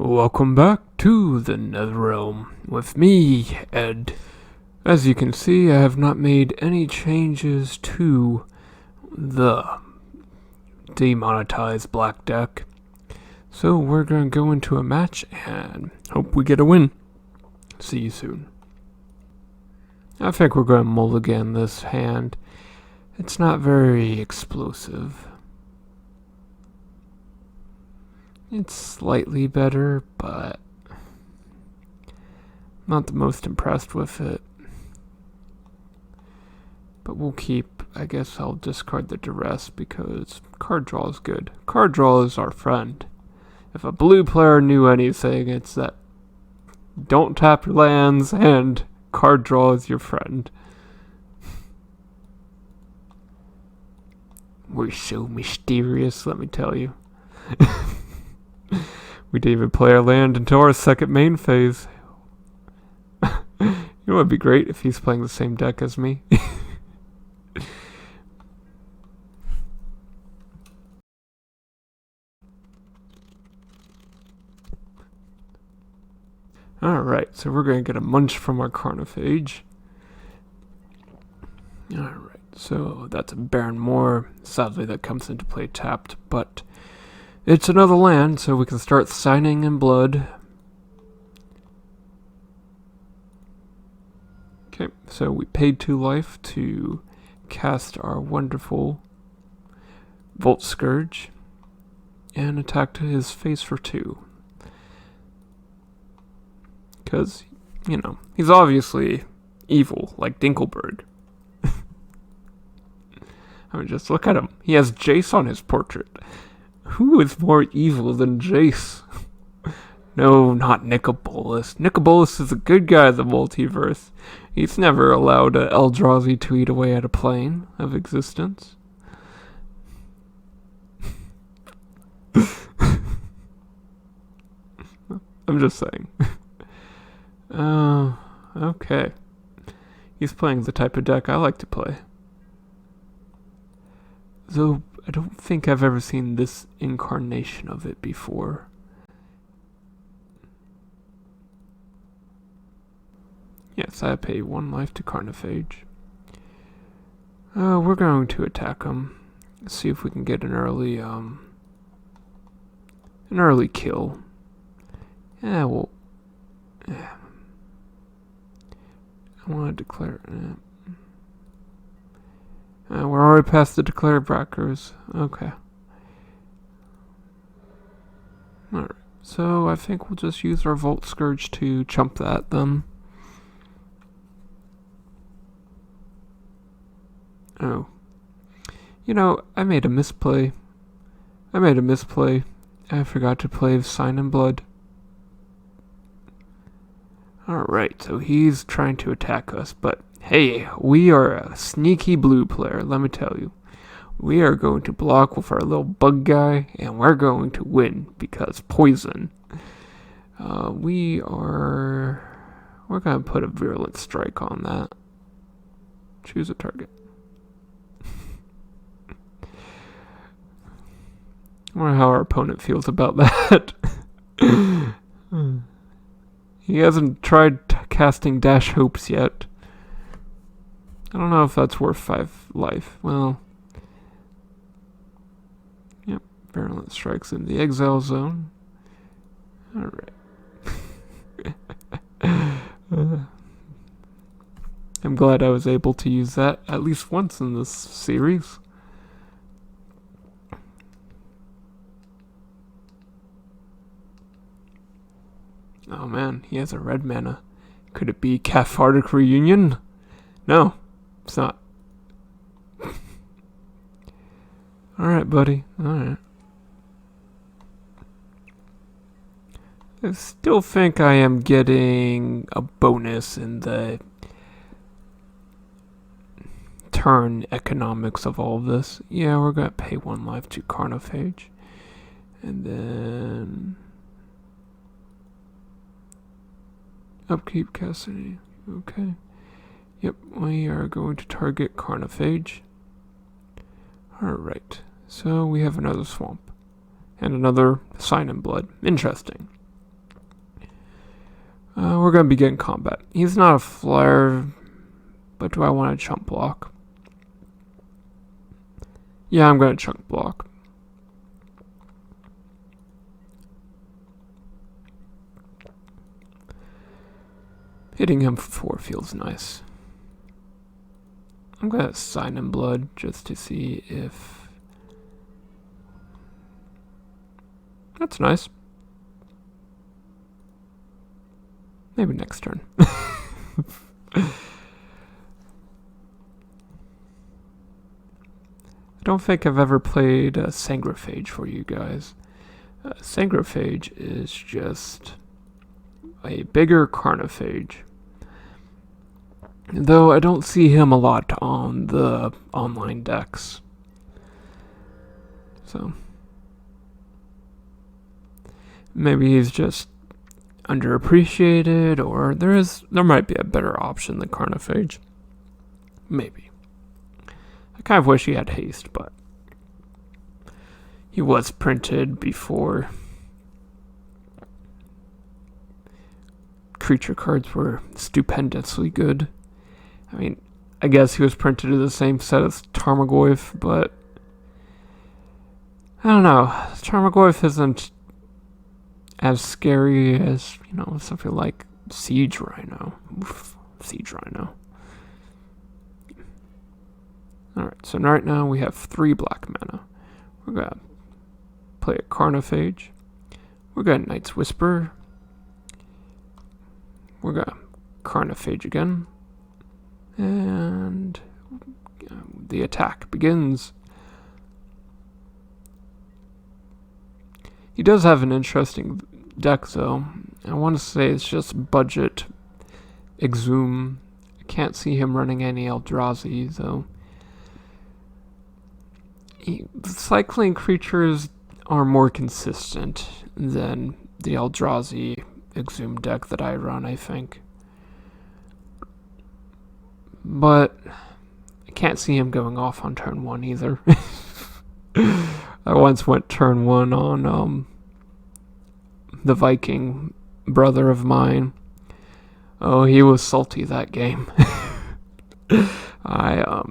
Welcome back to the Netherrealm with me, Ed. As you can see, I have not made any changes to the Demonetized black deck. So we're going to go into a match and hope we get a win. See you soon. I think we're going to mulligan this hand. It's not very explosive. It's slightly better, but not the most impressed with it. But we'll keep, I guess I'll discard the duress because card draw is good. Card draw is our friend. If a blue player knew anything, it's that don't tap your lands and card draw is your friend. We're so mysterious, let me tell you. We didn't even play our land until our second main phase. You know what would be great if he's playing the same deck as me? Alright, so we're going to get a munch from our Carnophage. Alright, so that's a Baron Moor. Sadly, that comes into play tapped, but it's another land, so we can start signing in blood. Okay, so we paid 2 life to cast our wonderful Volt Scourge and attack his face for 2. Because, you know, he's obviously evil, like Dinkelberg. I mean, just look at him. He has Jace on his portrait. Who is more evil than Jace? No, not Nicobolus. Nicobolus is a good guy in the multiverse. He's never allowed Eldrazi to eat away at a plane of existence. I'm just saying. Okay. He's playing the type of deck I like to play. Though I don't think I've ever seen this incarnation of it before. Yes, I pay 1 life to Carnophage. We're going to attack him. See if we can get an early kill. Yeah, well, yeah. I want to declare. We're already past the declare backers. Okay. Alright, so I think we'll just use our Volt Scourge to chump that then. Oh. You know, I made a misplay. I forgot to play Sign in Blood. Alright, so he's trying to attack us, but hey, we are a sneaky blue player, let me tell you. We are going to block with our little bug guy, and we're going to win, because poison. We're going to put a Virulent Strike on that. Choose a target. I wonder how our opponent feels about that. He hasn't tried casting Dash Hopes yet. I don't know if that's worth 5 life. Well, yep, Virulent Strikes in the Exile Zone. Alright. I'm glad I was able to use that at least once in this series. Oh man, he has a red mana. Could it be Cathartic Reunion? No, it's not. Alright, buddy. Alright. I still think I am getting a bonus in the turn economics of all of this. Yeah, we're going to pay 1 life to Carnophage. And then upkeep Cassidy. Okay. Yep, we are going to target Carnophage. Alright, so we have another swamp. And another Sign in Blood. Interesting. We're going to begin combat. He's not a flyer, but do I want to chunk block? Yeah, I'm going to chunk block. Hitting him for 4 feels nice. I'm going to sign in blood just to see if... That's nice. Maybe next turn. I don't think I've ever played Sangrophage for you guys. Sangrophage is just a bigger Carnophage. Though I don't see him a lot on the online decks. So maybe he's just underappreciated, or there might be a better option than Carnophage. Maybe. I kind of wish he had haste, but he was printed before creature cards were stupendously good. I mean, I guess he was printed in the same set as Tarmogoyf, but I don't know. Tarmogoyf isn't as scary as, something like Siege Rhino. Oof, Siege Rhino. Alright, so right now we have 3 black mana. We're going to play a Carnophage. We're going to Night's Whisper. We're going to Carnophage again. And the attack begins. He does have an interesting deck, though. I want to say it's just budget Exhume. I can't see him running any Eldrazi, though. Cycling creatures are more consistent than the Eldrazi Exhume deck that I run, I think. But I can't see him going off on turn 1 either. I once went turn 1 on the Viking brother of mine. Oh, he was salty that game. I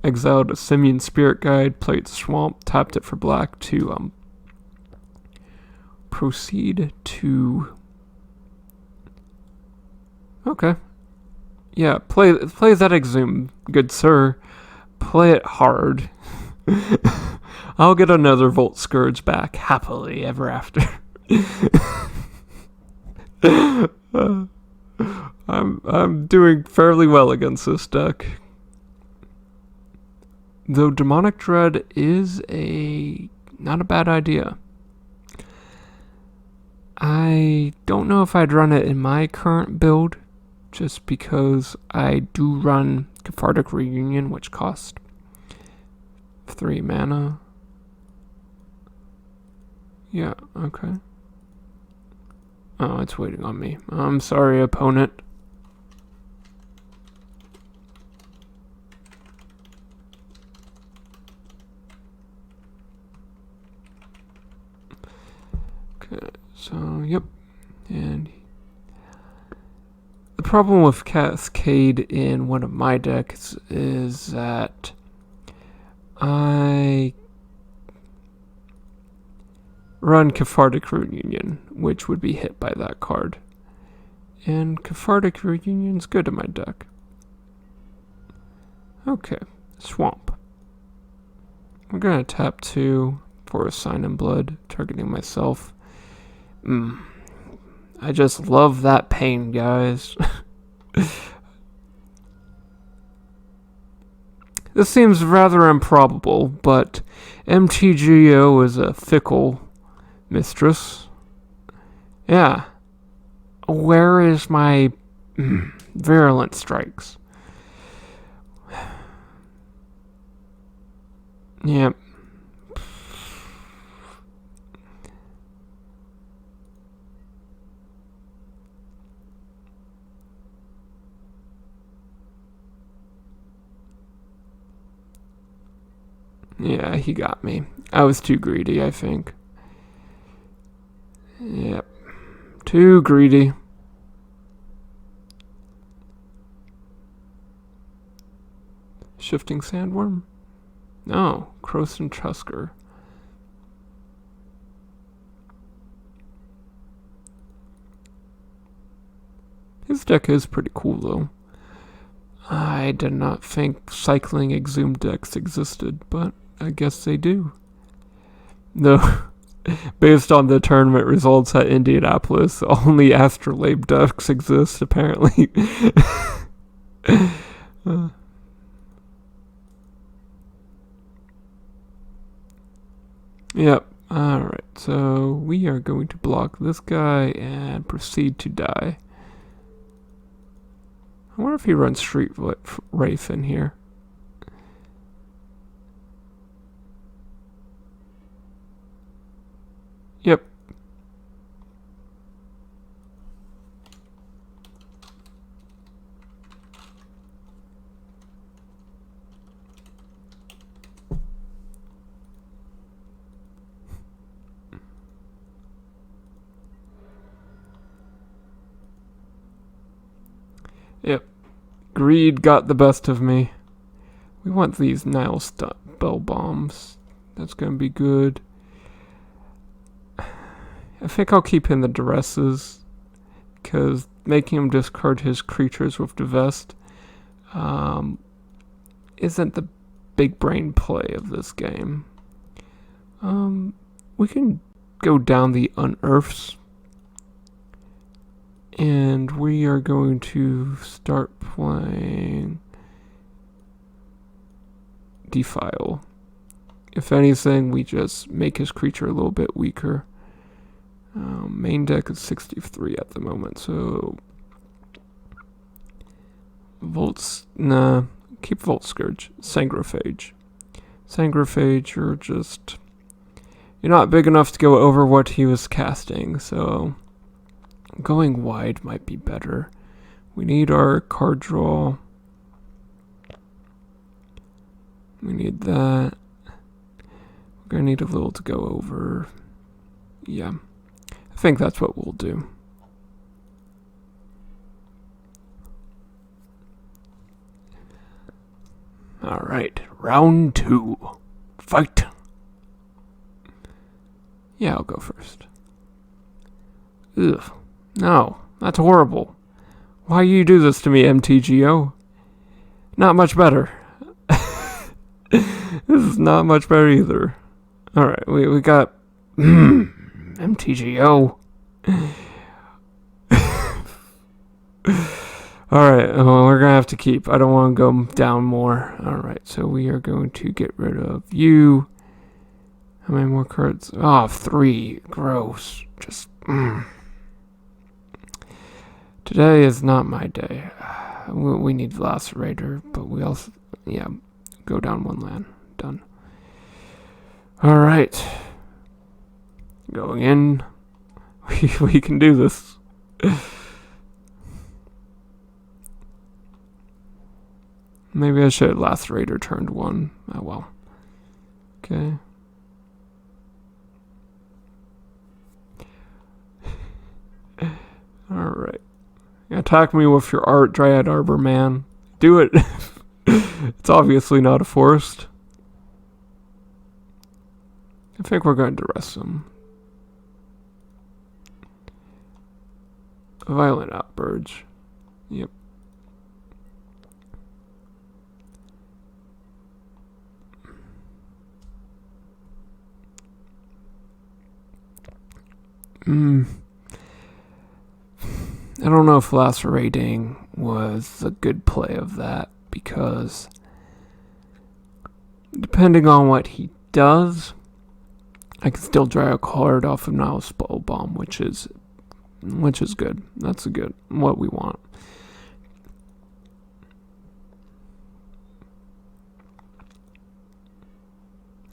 exiled a Simian Spirit Guide, played Swamp, tapped it for black to proceed to... Okay. Yeah, play that Exhume, good sir. Play it hard. I'll get another Volt Scourge back happily ever after. I'm doing fairly well against this deck. Though Demonic Dread is not a bad idea. I don't know if I'd run it in my current build, just because I do run Cathartic Reunion, which costs 3 mana. Yeah, okay. Oh, it's waiting on me. I'm sorry, opponent. Okay, so, yep. And the problem with Cascade in one of my decks is that I run Cathartic Reunion, which would be hit by that card. And Cathartic Reunion's good in my deck. Okay, Swamp. I'm gonna tap 2 for a Sign in Blood, targeting myself. I just love that pain, guys. This seems rather improbable, but MTGO is a fickle mistress. Yeah. Where is my virulent strikes? Yep. Yeah, he got me. I was too greedy, I think. Yep. Too greedy. Shifting Sandworm? No, Croson Tusker. His deck is pretty cool, though. I did not think cycling Exhumed decks existed, but I guess they do. No, based on the tournament results at Indianapolis, only Astrolabe decks exist, apparently. Yep. Alright, so we are going to block this guy and proceed to die. I wonder if he runs Street Wraith in here. Yep. Yep. Greed got the best of me. We want these Nile Spell Bombs. That's gonna be good. I think I'll keep in the Duresses, because making him discard his creatures with Divest isn't the big brain play of this game. We can go down the Unearths, and we are going to start playing Defile. If anything, we just make his creature a little bit weaker. Main deck is 63 at the moment, so keep Volt Scourge. Sangrophage. Sangrophage, you're not big enough to go over what he was casting, so going wide might be better. We need our card draw. We need that. We're gonna need a little to go over. Yeah. I think that's what we'll do. Alright, round 2. Fight! Yeah, I'll go first. Ugh. No, that's horrible. Why you do this to me, MTGO? Not much better. This is not much better either. Alright, we got... MTGO. Alright, we're gonna have to keep. I don't want to go down more. Alright, so we are going to get rid of you. How many more cards? Oh, 3. Gross. Just... Today is not my day. We need Velocirator, but we also... Yeah, go down 1 land. Done. Alright. Going in. We can do this. Maybe I should have Lacerator turned 1. Oh well. Okay. Alright. Attack me with your art, Dryad Arbor, man. Do it. It's obviously not a forest. I think we're going to duress him. Violent Outburst. Yep. I don't know if Lacerating was a good play of that, because depending on what he does, I can still draw a card off of Nile Spell Bomb, which is good. That's what we want.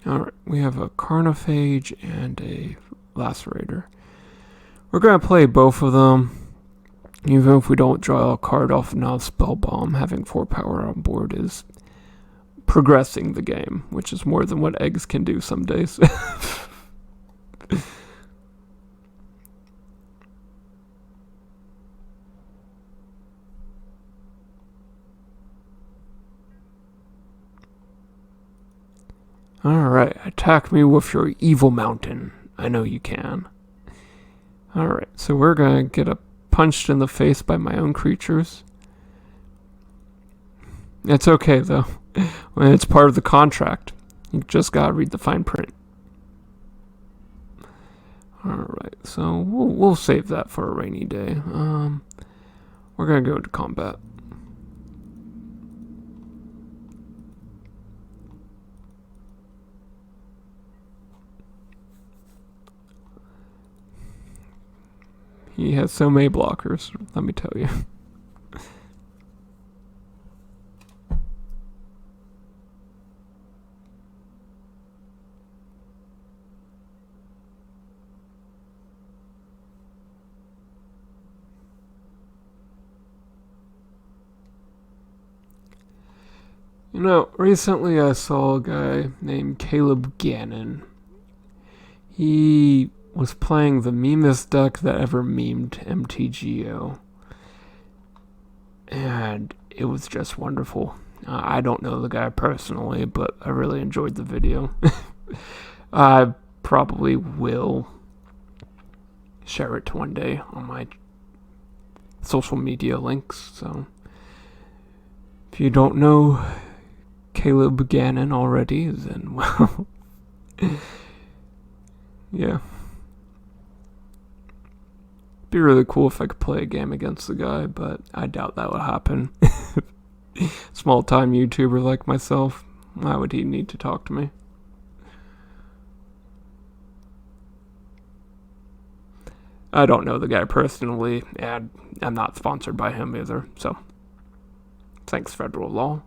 Alright, we have a Carnophage and a Lacerator. We're going to play both of them. Even if we don't draw a card off of Nile Spell Bomb, having 4 power on board is progressing the game, which is more than what eggs can do some days. Alright, attack me with your evil mountain. I know you can. Alright, so we're gonna get punched in the face by my own creatures. It's okay though. It's part of the contract. You just gotta read the fine print. Alright, so we'll save that for a rainy day. We're gonna go into combat. He has so many blockers, let me tell you. You know, recently I saw a guy named Caleb Gannon. He was playing the memest deck that ever memed MTGO. And it was just wonderful. I don't know the guy personally, but I really enjoyed the video. I probably will share it one day on my social media links. So if you don't know Caleb Gannon already, then well, yeah. Be really cool if I could play a game against the guy, but I doubt that would happen. Small time YouTuber like myself, why would he need to talk to me? I don't know the guy personally, and I'm not sponsored by him either, so thanks, federal law.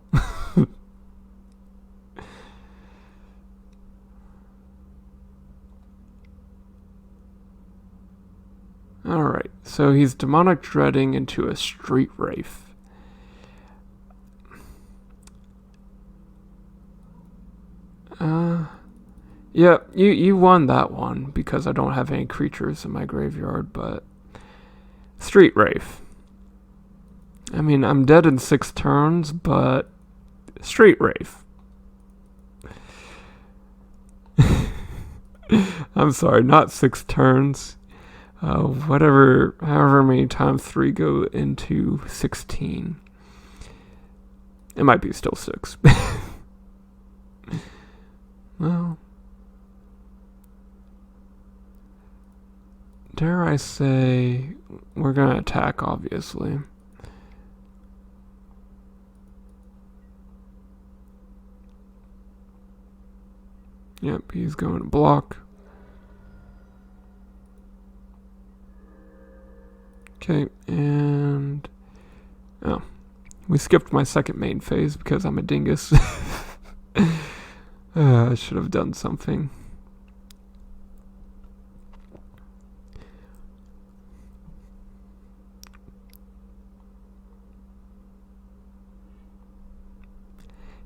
Alright, so he's demonic dreading into a street wraith. Yeah, you won that one because I don't have any creatures in my graveyard, but street wraith. I mean, I'm dead in 6 turns, but street wraith. I'm sorry, not 6 turns. However many times 3 go into 16. It might be still 6. Well, dare I say, we're gonna attack, obviously. Yep, he's going to block. Okay, and oh, we skipped my second main phase because I'm a dingus. I should have done something.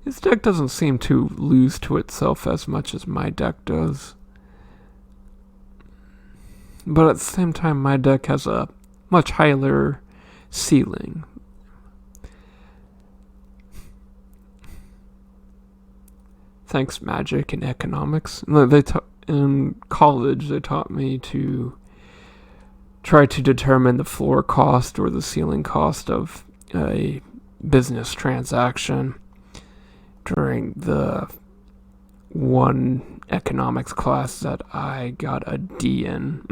His deck doesn't seem to lose to itself as much as my deck does. But at the same time, my deck has a much higher ceiling. Thanks, Magic and economics. In college, they taught me to try to determine the floor cost or the ceiling cost of a business transaction during the one economics class that I got a D in.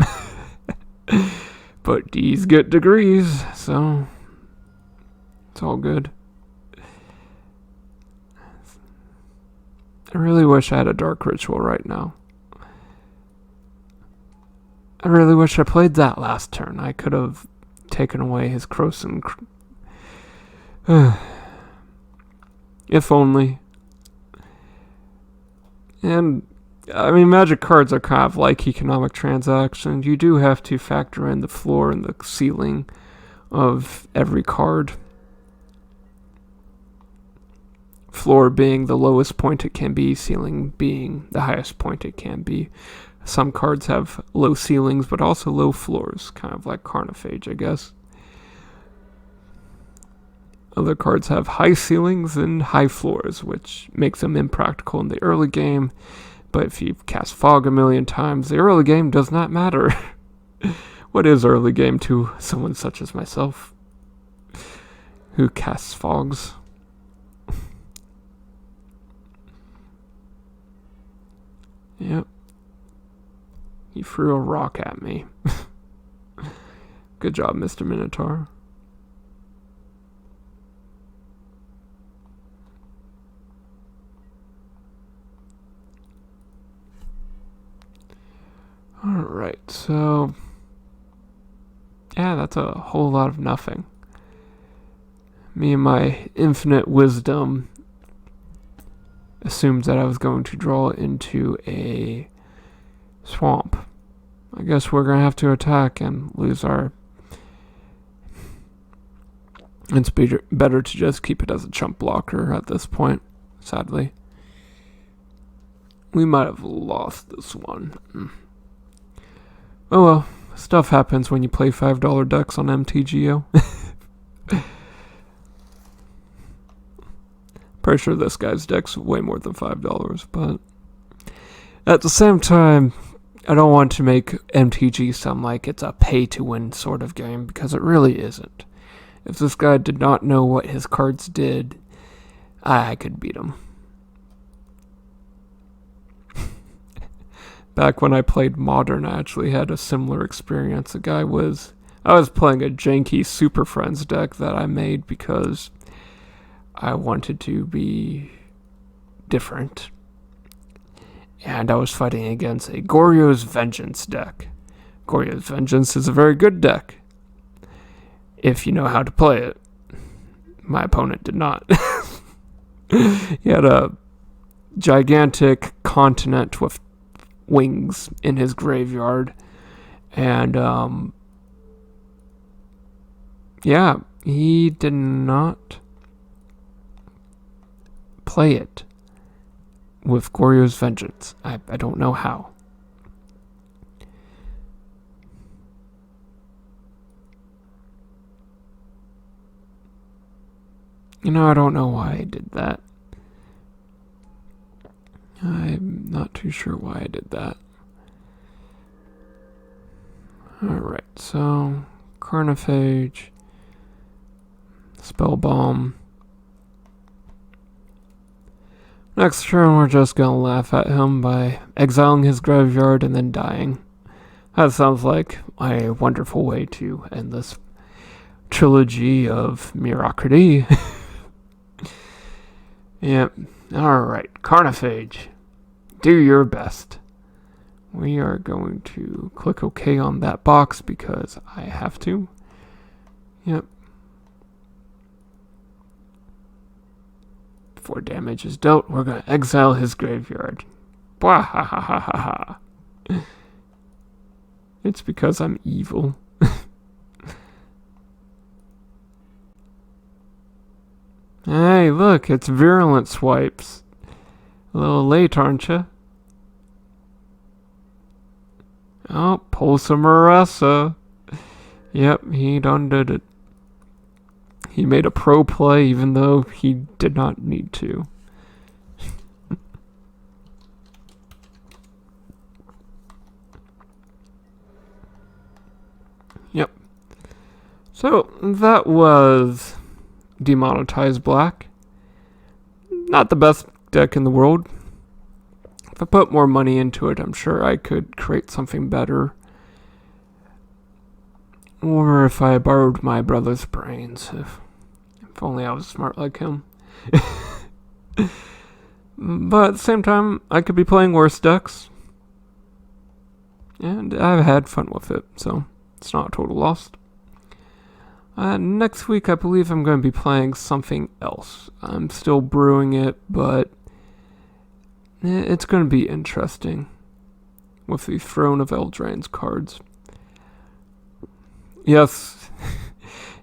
But D's get degrees, so it's all good. I really wish I had a Dark Ritual right now. I really wish I played that last turn. I could have taken away his Croson. If only. And I mean, Magic cards are kind of like economic transactions. You do have to factor in the floor and the ceiling of every card. Floor being the lowest point it can be, ceiling being the highest point it can be. Some cards have low ceilings, but also low floors, kind of like Carnophage, I guess. Other cards have high ceilings and high floors, which makes them impractical in the early game. But if you cast Fog a million times, the early game does not matter. What is early game to someone such as myself, who casts Fogs? Yep. He threw a rock at me. Good job, Mr. Minotaur. Alright, so... yeah, that's a whole lot of nothing. Me and my infinite wisdom assumed that I was going to draw into a swamp. I guess we're going to have to attack and lose our... it's better to just keep it as a chump blocker at this point, sadly. We might have lost this one. Oh well, stuff happens when you play $5 decks on MTGO. Pretty sure this guy's deck's way more than $5, but at the same time, I don't want to make MTG sound like it's a pay-to-win sort of game, because it really isn't. If this guy did not know what his cards did, I could beat him. Back when I played Modern, I actually had a similar experience. I was playing a janky Super Friends deck that I made because I wanted to be different. And I was fighting against a Goryo's Vengeance deck. Goryo's Vengeance is a very good deck, if you know how to play it. My opponent did not. He had a gigantic continent with wings in his graveyard, and yeah, he did not play it with Goryo's Vengeance. I don't know how. I don't know why I did that. I'm not too sure why I did that. Alright, so Carnophage, Spell Bomb. Next turn, we're just gonna laugh at him by exiling his graveyard and then dying. That sounds like a wonderful way to end this trilogy of mediocrity. Yep. Alright, Carnophage, do your best. We are going to click OK on that box because I have to. Yep. 4 damage is dealt. We're going to exile his graveyard. Blah, ha ha ha ha ha. It's because I'm evil. Hey, look, it's Virulent Swipes. A little late, aren't you? Oh, Pulsa Maressa. Yep, he done did it. He made a pro play even though he did not need to. Yep. So, that was Demonetized Black. Not the best deck in the world. If I put more money into it, I'm sure I could create something better. Or if I borrowed my brother's brains. If only I was smart like him. But at the same time, I could be playing worse decks. And I've had fun with it, so it's not a total loss. Next week, I believe I'm going to be playing something else. I'm still brewing it, but it's going to be interesting with the Throne of Eldraine's cards. Yes,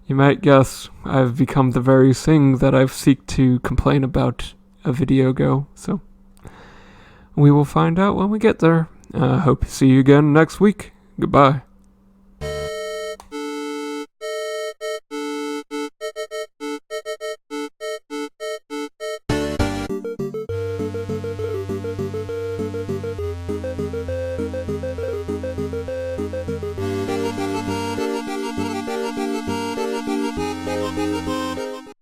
you might guess I've become the very thing that I've seeked to complain about a video ago, so we will find out when we get there. Hope to see you again next week. Goodbye.